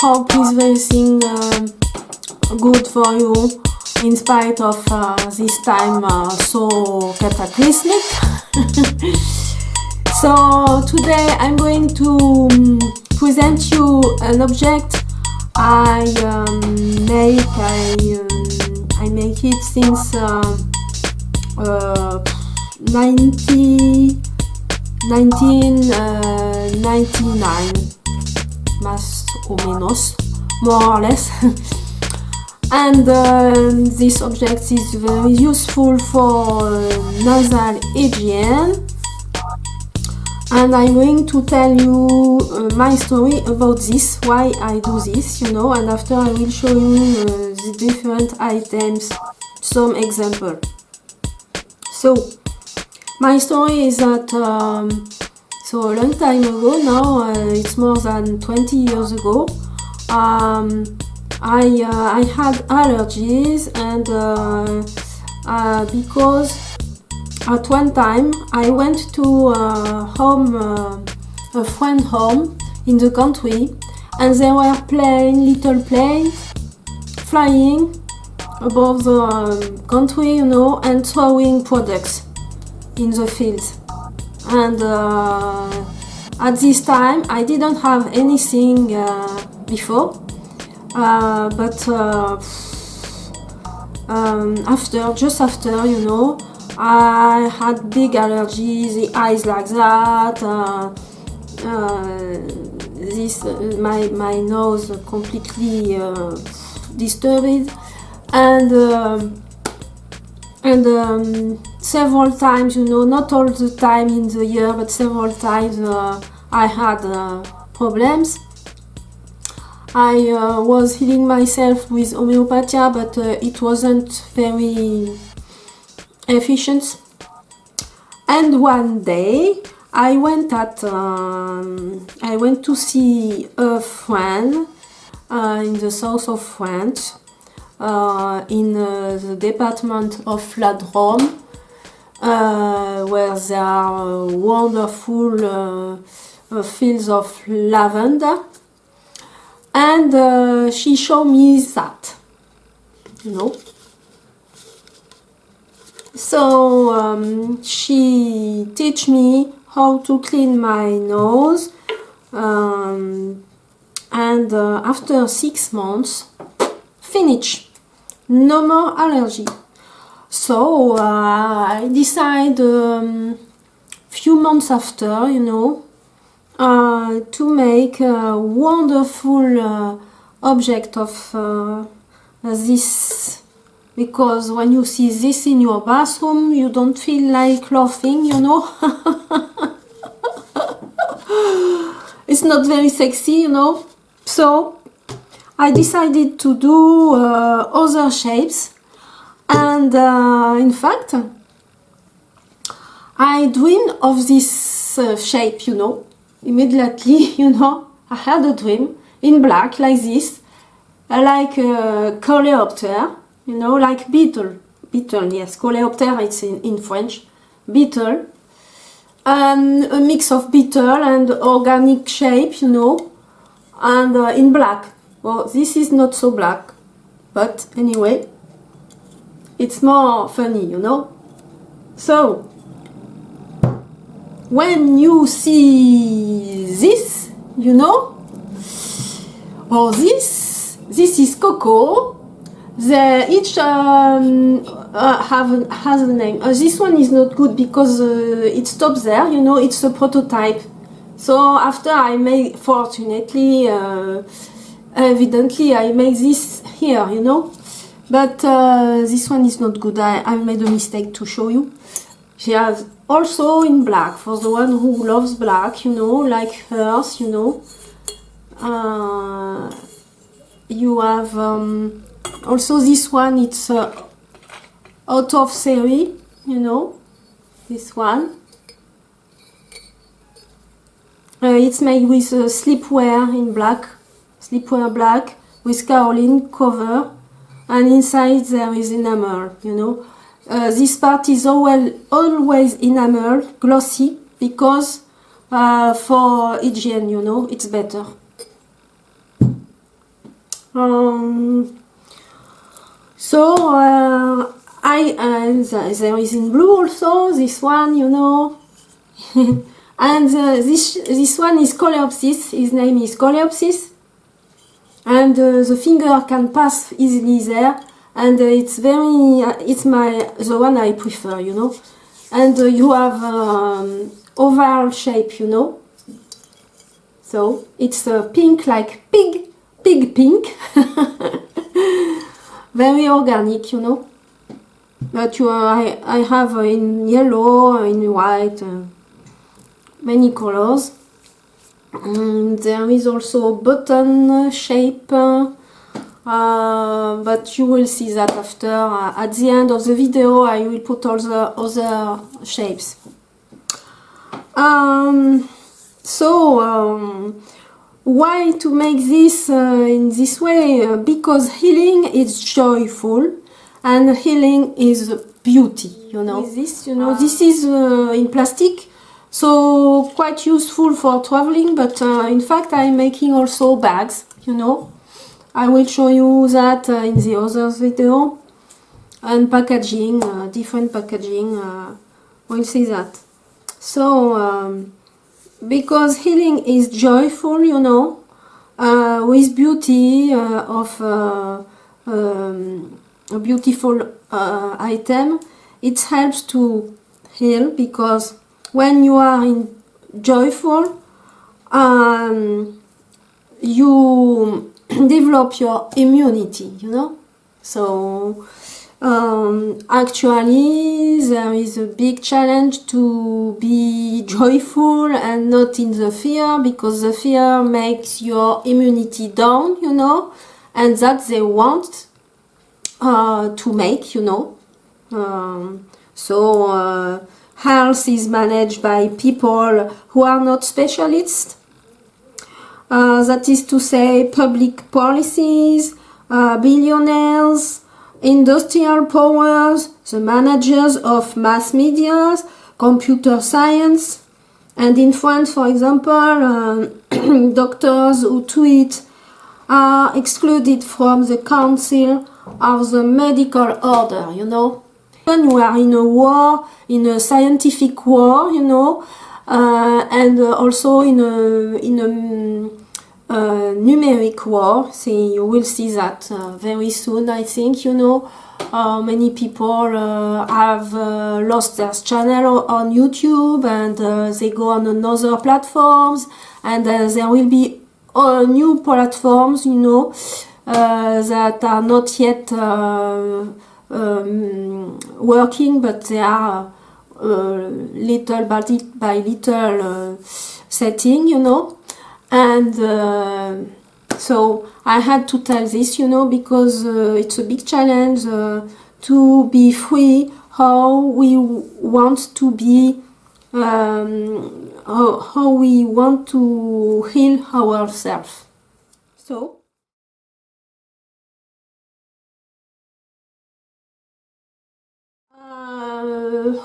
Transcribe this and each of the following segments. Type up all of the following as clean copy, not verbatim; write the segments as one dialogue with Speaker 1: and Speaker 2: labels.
Speaker 1: hope is everything good for you in spite of this time so cataclysmic. So today I'm going to present you an object I make it since 1999, más o menos, more or less. And this object is very useful for nasal hygiene. And I'm going to tell you my story about this, why I do this, you know, and after I will show you the different items, some example. So, my story is that, so a long time ago now, it's more than 20 years ago, I had allergies, and because at one time I went to a friend home in the country, and they were little planes flying above the country, you know, and throwing products in the fields. And at this time I didn't have anything before, but just after, you know, I had big allergies, the eyes like that, my nose completely disturbed, and several times, you know, not all the time in the year, but several times I had problems. I was healing myself with homeopathy, but it wasn't very efficient. And one day I went to see a friend in the south of France, in the department of La Drôme, where there are wonderful fields of lavender, and she showed me that, you know. So she teach me how to clean my nose, and after 6 months, finish, no more allergy. So I decide few months after, you know, to make a wonderful object of this. Because when you see this in your bathroom, you don't feel like laughing, you know. It's not very sexy, you know. So I decided to do other shapes, and in fact I dreamed of this shape, you know. Immediately, you know, I had a dream in black like this, like a coleopter. You know, like beetle, yes, coleopter, it's in French, beetle, and a mix of beetle and organic shape, you know, and in black. Well, this is not so black, but anyway, it's more funny, you know. So, when you see this, you know, or this is cocoa. They each has a name. This one is not good because it stops there, you know, it's a prototype. So after I made, fortunately, evidently I made this here, you know. But this one is not good. I made a mistake to show you. She has also in black, for the one who loves black, you know, like hers, you know. You have also this one, it's out of series, you know, this one. It's made with sleepwear in black, sleepwear black, with kaolin cover, and inside there is enamel, you know. This part is always enamel, glossy, because for hygiene, you know, it's better. There is in blue also, this one, you know. And this one is Coleopsis, his name is Coleopsis. And the finger can pass easily there. And it's the one I prefer, you know. And you have oval shape, you know. So it's pink, like pig pink. Very organic, you know. But I have in yellow, in white, many colors. And there is also button shape, but you will see that after. At the end of the video, I will put all the other shapes. Why to make this in this way? Because healing is joyful and healing is beauty, you know. This is in plastic, so quite useful for traveling, but in fact I'm making also bags, you know. I will show you that in the other video. And packaging, different packaging, we'll see that. So, because healing is joyful, you know, with beauty of a beautiful item, it helps to heal, because when you are in joyful, you develop your immunity, you know. So actually there is a big challenge to be joyful and not in the fear, because the fear makes your immunity down, you know, and that they want to make, you know. Health is managed by people who are not specialists. That is to say, public policies, billionaires, industrial powers, the managers of mass media, computer science. And in France, for example, doctors who tweet are excluded from the council of the medical order, you know. When we are in a war, in a scientific war, you know, and also in a numeric war. See, you will see that very soon, I think, you know. Many people have lost their channel on YouTube, and they go on another platforms, and there will be new platforms, you know, that are not yet working, but they are little by little setting, you know. And so I had to tell this, you know, because it's a big challenge to be free how we want to be, how we want to heal ourselves. So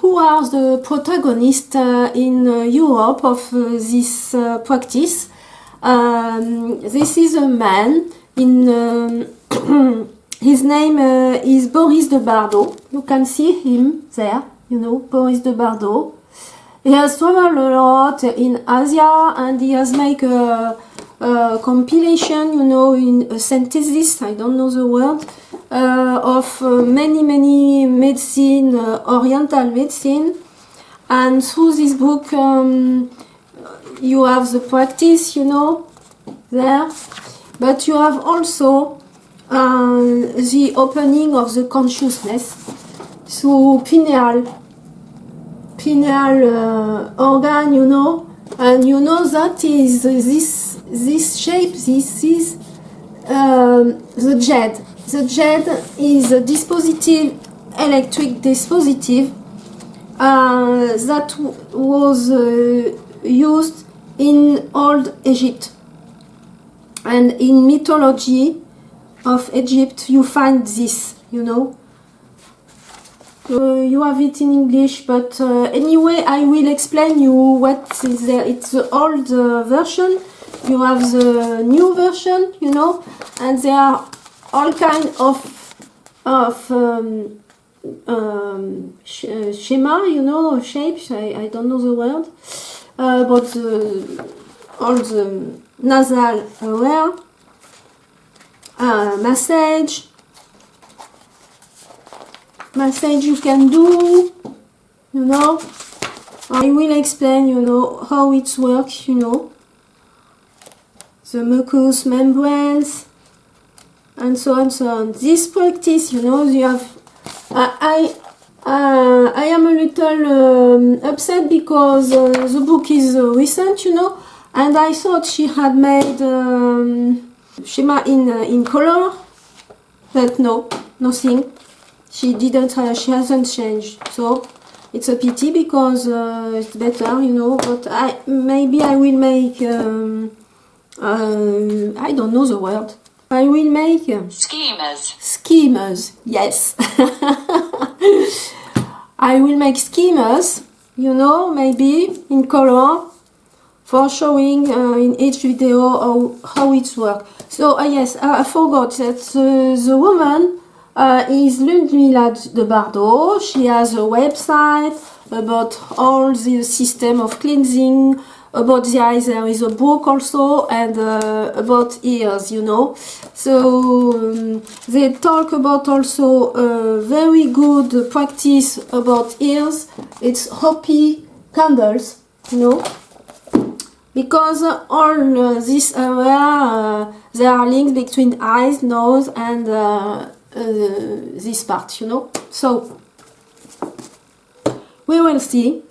Speaker 1: who are the protagonists in Europe of this practice? This is a man in his name is Boris de Bardo. You can see him there, you know, Boris de Bardo. He has traveled a lot in Asia, and he has made a compilation, you know, in a synthesis, I don't know the word, of many medicine, oriental medicine. And through this book you have the practice, you know, there, but you have also the opening of the consciousness through pineal organ, you know. And you know that is this shape, this is the jade. The jade is a dispositive, electric dispositive that was used in old Egypt. And in mythology of Egypt you find this, you know. You have it in English, but anyway I will explain you what is there. It's the old version, you have the new version, you know, and there are all kind of schema, you know, shapes, I don't know the word, but all the nasal wear, massage you can do, you know. I will explain, you know, how it works, you know, the mucous membranes, and so on, so on. This practice, you know, you have, I am a little upset because the book is recent, you know, and I thought she had made schema in color, but no, nothing. She didn't. She hasn't changed. So it's a pity because it's better, you know. But maybe I will make. I don't know the word. I will make
Speaker 2: schemas.
Speaker 1: Schemas, yes. I will make schemas, you know, maybe in color for showing in each video how it works. So yes, I forgot that the woman is Ludmila de Bardo. She has a website about all the system of cleansing. About the eyes there is a book also, and about ears, you know. So they talk about also very good practice about ears. It's Hopi candles, you know, because all this area there are links between eyes, nose, and this part, you know. So we will see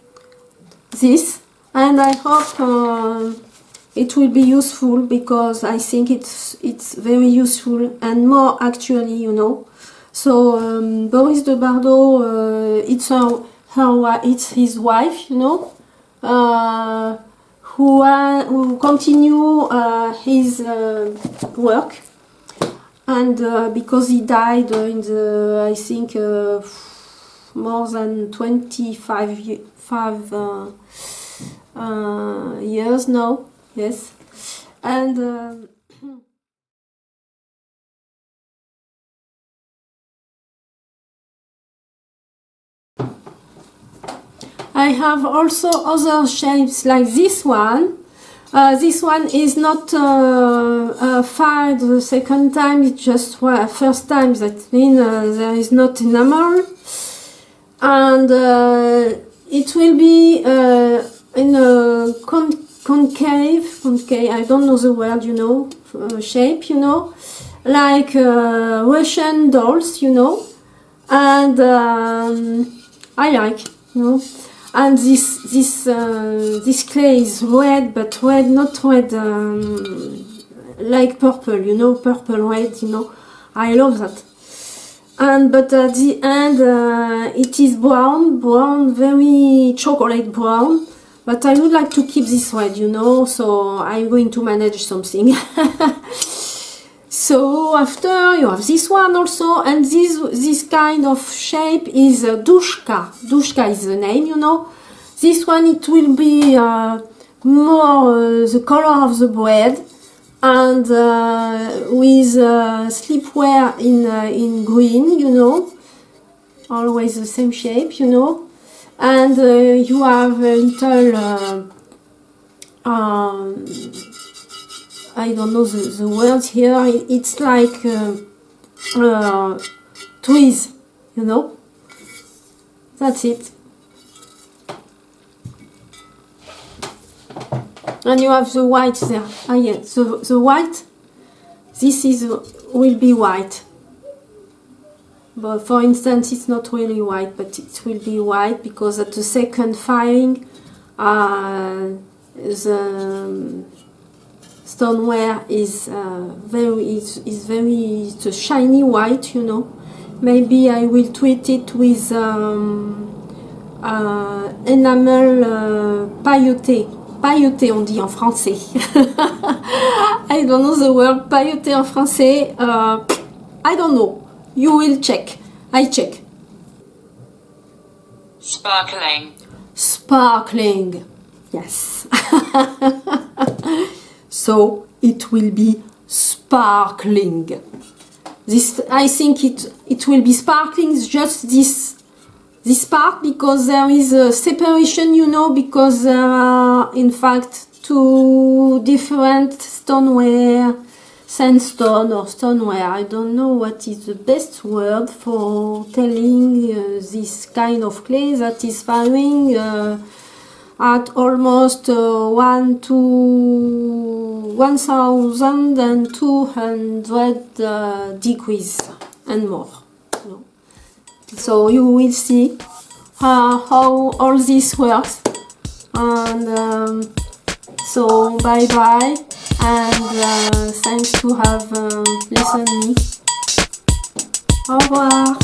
Speaker 1: this. And I hope it will be useful, because I think it's very useful and more actually, you know. So Boris de Bardo, it's his wife, you know, who continue his work, and because he died in the, I think, more than 25 years now, yes, and I have also other shapes like this one. This one is not fired the second time, it's just first time, that means there is not enamel, and it will be in a concave, I don't know the word, you know, shape, you know, like Russian dolls, you know, and I like, you know, and this clay is red, but red, not red, like purple, you know, purple red, you know, I love that. And but at the end it is brown, very chocolate brown, but I would like to keep this red, you know, so I'm going to manage something. So after you have this one also, and this kind of shape is dushka. Dushka is the name, you know. This one, it will be more the color of the bread, and with sleepwear in green, you know, always the same shape, you know, and you have a little I don't know the words here, it's like tweeze, you know, that's it. And you have the white there. Ah, yeah, so the white, this will be white. But for instance, it's not really white, but it will be white because at the second firing, the stoneware is it's a shiny white, you know. Maybe I will treat it with enamel pailleté. Pailleté, on dit en français. I don't know the word pailleté en français. I don't know. You will check. I check.
Speaker 2: Sparkling.
Speaker 1: Sparkling. Yes. so it will be sparkling. This, I think it will be sparkling, just this part, because there is a separation, you know, because there are in fact two different stoneware, sandstone or stoneware. I don't know what is the best word for telling this kind of clay that is firing at almost 1200 degrees and more. So you will see how all this works. And so bye bye, and thanks to have listened me. Au revoir.